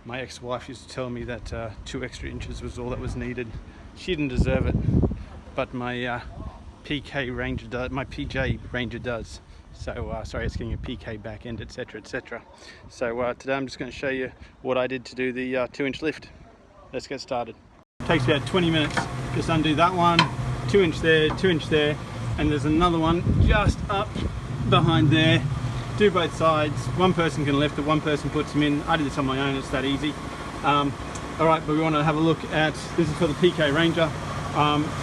My ex-wife used to tell me that 2 extra inches was all that was needed. She didn't deserve it, but my PK Ranger does, my PJ Ranger does. So sorry, it's getting a PK back end, etc, etc. So today I'm just going to show you what I did to do the 2-inch lift. Let's get started. It takes about 20 minutes. Just undo that one, 2 inch there, 2 inch there, and there's another one just up behind there. Do both sides. One person can lift it, one person puts them in. I did this on my own, it's that easy. Alright, but we want to have a look at, this is for the PK Ranger,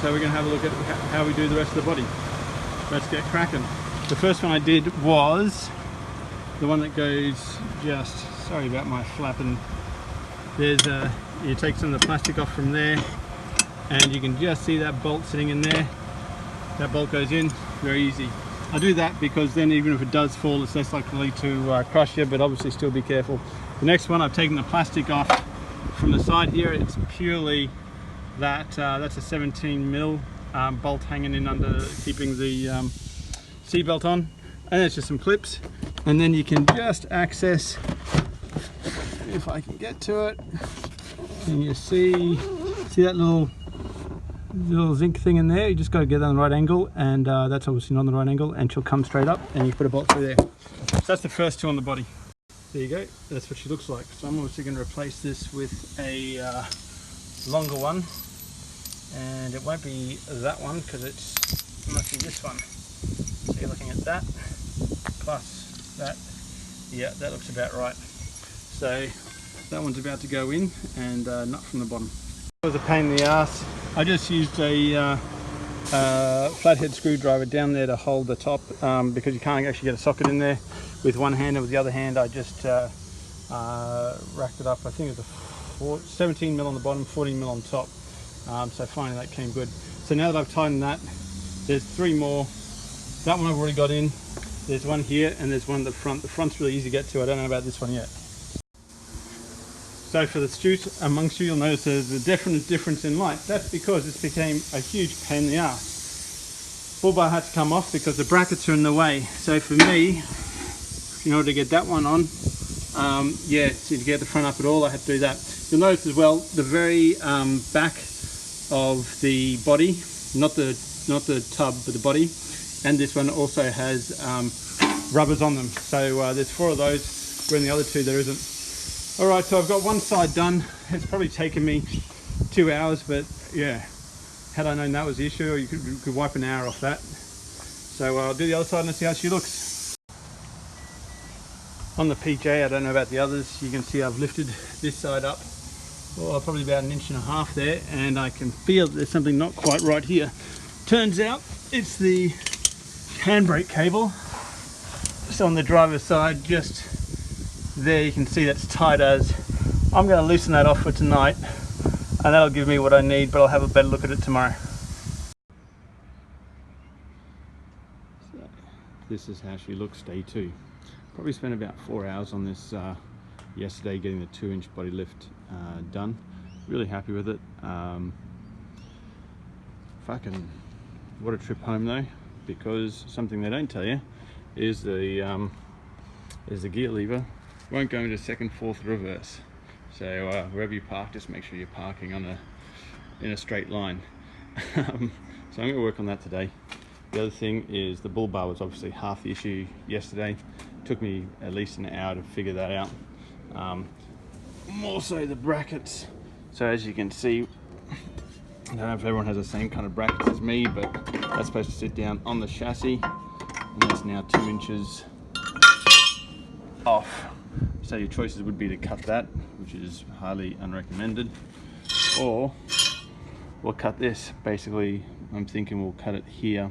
so we're going to have a look at how we do the rest of the body. Let's get cracking. The first one I did was the one that goes just, sorry about my flapping, there's you take some of the plastic off from there and you can just see that bolt sitting in there. That bolt goes in, very easy. I do that because then even if it does fall, it's less likely to crush you, but obviously still be careful. The next one, I've taken the plastic off from the side here. It's purely that, that's a 17mm bolt hanging in under, keeping the seat belt on. And it's just some clips. And then you can just access, if I can get to it, can you see that little zinc thing in there? You just got to get that on the right angle, and that's obviously not on the right angle, and she'll come straight up and you put a bolt through there. So that's the first 2 on the body. There you go, that's what she looks like. So I'm obviously going to replace this with a longer one, and it won't be that one because it must be this one. So you're looking at that plus that. Yeah, that looks about right. So that one's about to go in, and not from the bottom. It was a pain in the ass. I just used a flathead screwdriver down there to hold the top, because you can't actually get a socket in there with one hand, and with the other hand I just racked it up. I think it was a 17mm on the bottom, 14mm on top. So finally that came good. So now that I've tightened that, there's 3 more. That one I've already got in. There's one here and there's one at the front. The front's really easy to get to. I don't know about this one yet. So for the astute amongst you, you'll notice there's a definite difference in light. That's because this became a huge pain in the ass. Bull bar had to come off because the brackets are in the way. So for me, in order to get that one on, yeah, so to get the front up at all, I had to do that. You'll notice as well, the very back of the body, not the tub, but the body, and this one also has rubbers on them. So there's 4 of those, where in the other 2 there isn't. Alright, so I've got one side done. It's probably taken me 2 hours, but yeah, had I known that was the issue, you could wipe an hour off that. So I'll do the other side and let's see how she looks. On the PJ, I don't know about the others, you can see I've lifted this side up, well, probably about 1.5 inches there, and I can feel that there's something not quite right here. Turns out it's the handbrake cable. So on the driver's side, just there you can see that's tight as. I'm going to loosen that off for tonight, and that'll give me what I need, but I'll have a better look at it tomorrow. So this is how she looks day 2. Probably spent about 4 hours on this yesterday, getting the 2-inch body lift done. Really happy with it. Fucking what a trip home though, because something they don't tell you is the gear lever won't go into 2nd, 4th reverse. So wherever you park, just make sure you're parking on in a straight line. So I'm going to work on that today. The other thing is the bull bar was obviously half the issue yesterday. It took me at least an hour to figure that out. More so the brackets. So as you can see, I don't know if everyone has the same kind of brackets as me, but that's supposed to sit down on the chassis, and that's now 2 inches off. So your choices would be to cut that, which is highly unrecommended, or we'll cut this. Basically, I'm thinking we'll cut it here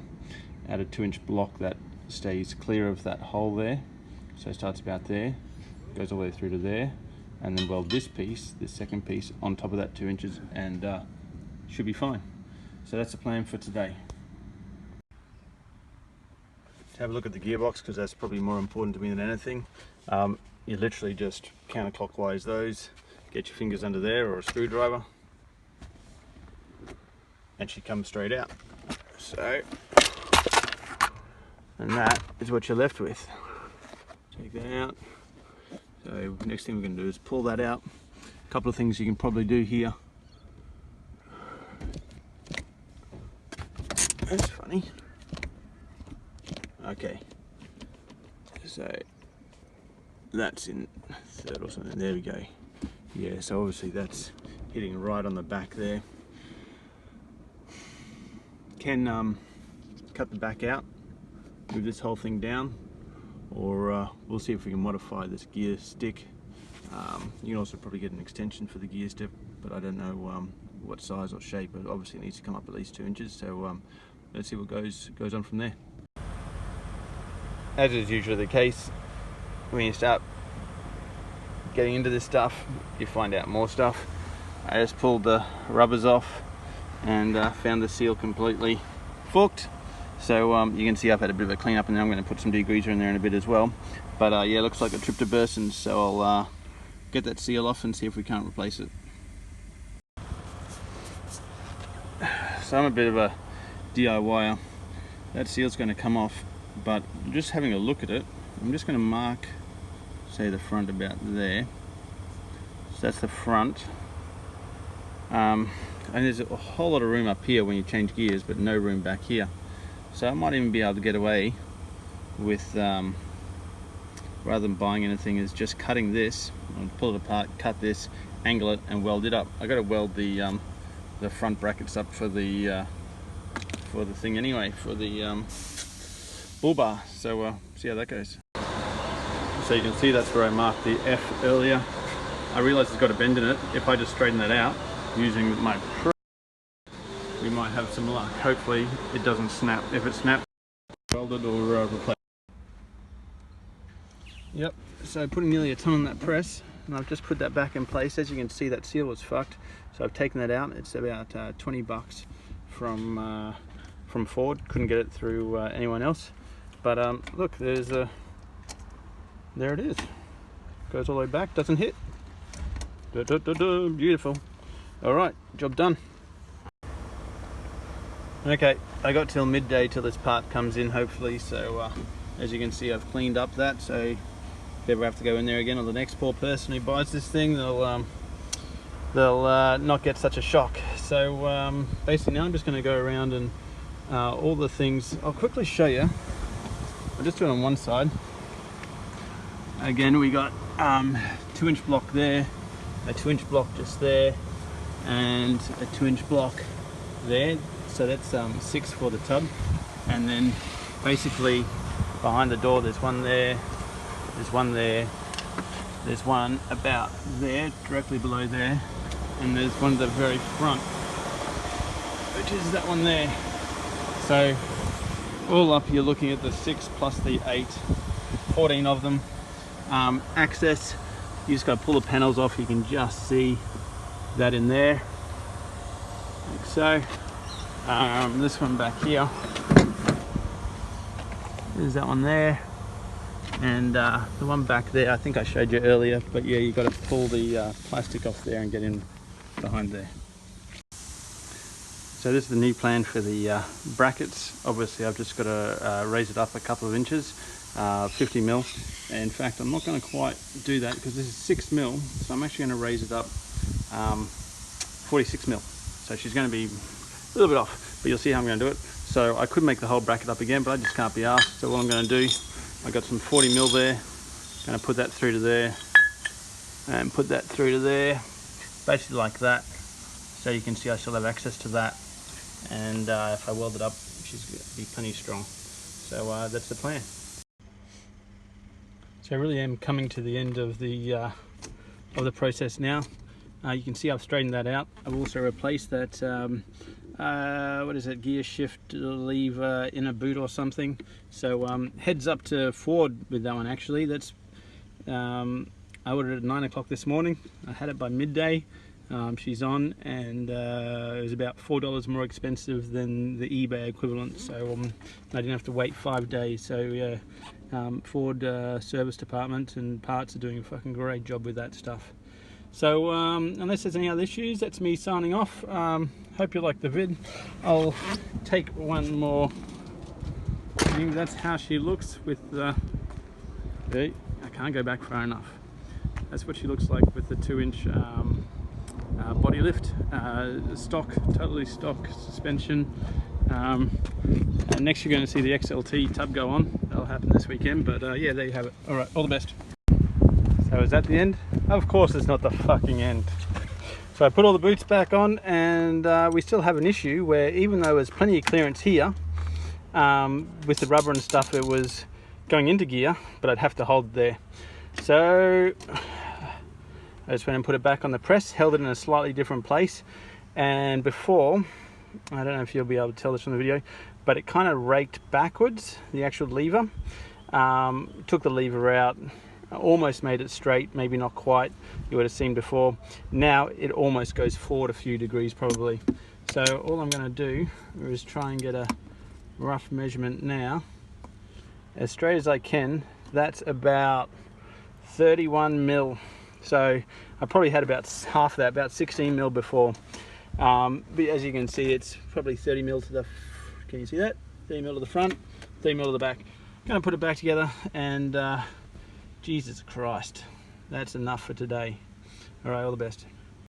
at a 2-inch block that stays clear of that hole there. So it starts about there, goes all the way through to there, and then weld this piece, this 2nd piece, on top of that 2 inches, and should be fine. So that's the plan for today. To have a look at the gearbox, because that's probably more important to me than anything. You literally just counterclockwise those, get your fingers under there or a screwdriver, and she comes straight out. So, and that is what you're left with. Take that out. So next thing we're going to do is pull that out. couple of things you can probably do here. That's funny. Okay, so that's in third or something. There we go. Yeah, so obviously that's hitting right on the back there. Can cut the back out, move this whole thing down, or we'll see if we can modify this gear stick. You can also probably get an extension for the gear stick, but I don't know what size or shape. But obviously it needs to come up at least 2 inches. So let's see what goes on from there. As is usually the case, when you start getting into this stuff, you find out more stuff. I just pulled the rubbers off and found the seal completely forked. So you can see I've had a bit of a clean up, and then I'm going to put some degreaser in there in a bit as well. But yeah, it looks like a trip to Bursons, so I'll get that seal off and see if we can't replace it. So I'm a bit of a DIYer. That seal's going to come off, but just having a look at it, I'm just going to mark, say, the front about there. So that's the front. And there's a whole lot of room up here when you change gears, but no room back here. So I might even be able to get away with, rather than buying anything, is just cutting this. I'll pull it apart, cut this, angle it, and weld it up. I got to weld the front brackets up for the thing anyway, for the bull bar. So see how that goes. So you can see that's where I marked the F earlier. I realized it's got a bend in it. If I just straighten that out using my we might have some luck. Hopefully it doesn't snap. If it snaps, weld it or replace. Yep, so putting nearly a ton on that press, and I've just put that back in place. As you can see, that seal was fucked, so I've taken that out. It's about 20 bucks from Ford. Couldn't get it through anyone else, but look, there it is. Goes all the way back, doesn't hit. Beautiful. All right, job done. Okay, I got till midday till this part comes in, hopefully. So as you can see, I've cleaned up that, so if you ever have to go in there again, or the next poor person who buys this thing, they'll not get such a shock. So basically now I'm just going to go around and all the things, I'll quickly show you. I'll just do it on one side. Again, we got 2-inch block there, a 2-inch block just there, and a 2-inch block there. So that's 6 for the tub, and then basically behind the door there's one there, there's one there, there's one about there, directly below there, and there's one at the very front, which is that one there. So all up you're looking at the 6 plus the 8, 14 of them. Access, you just got to pull the panels off. You can just see that in there, like so. This one back here, there's that one there, and the one back there I think I showed you earlier, but yeah, you got to pull the plastic off there and get in behind there. So this is the new plan for the brackets. Obviously I've just got to raise it up a couple of inches, 50 mil. In fact, I'm not going to quite do that because this is 6 mil, so I'm actually going to raise it up 46 mil. So she's going to be a little bit off, but you'll see how I'm going to do it. So I could make the whole bracket up again, but I just can't be asked. So what I'm going to do, I got some 40 mil there, going to put that through to there, and put that through to there, basically like that. So you can see I still have access to that, and if I weld it up, she's going to be plenty strong. So that's the plan. So I really am coming to the end of the process now. You can see I've straightened that out. I've also replaced that, what is it, gear shift lever in a boot or something. So heads up to Ford with that one actually. That's I ordered it at 9 o'clock this morning. I had it by midday. She's on, and it was about $4 more expensive than the eBay equivalent. So I didn't have to wait 5 days. So yeah, Ford service department and parts are doing a fucking great job with that stuff. So unless there's any other issues, that's me signing off. Hope you liked the vid. I'll take one more thing. That's how she looks with the, I can't go back far enough. That's what she looks like with the 2-inch body lift, stock, totally stock suspension. And next you're going to see the XLT tub go on. That'll happen this weekend, but yeah, there you have it. Alright, all the best. So is that the end? Of course it's not the fucking end. So I put all the boots back on, and we still have an issue where even though there's plenty of clearance here, with the rubber and stuff, it was going into gear, but I'd have to hold it there. So I just went and put it back on the press, held it in a slightly different place, and before, I don't know if you'll be able to tell this from the video, but it kind of raked backwards, the actual lever. Took the lever out, almost made it straight, maybe not quite, you would have seen before. Now it almost goes forward a few degrees probably. So all I'm going to do is try and get a rough measurement now, as straight as I can. That's about 31 mil. So I probably had about half of that, about 16 mil before. But as you can see, it's probably 30 mil to the, can you see that? 30 mil to the front, 30 mil to the back. Going to put it back together, and Jesus Christ, that's enough for today. All right, all the best.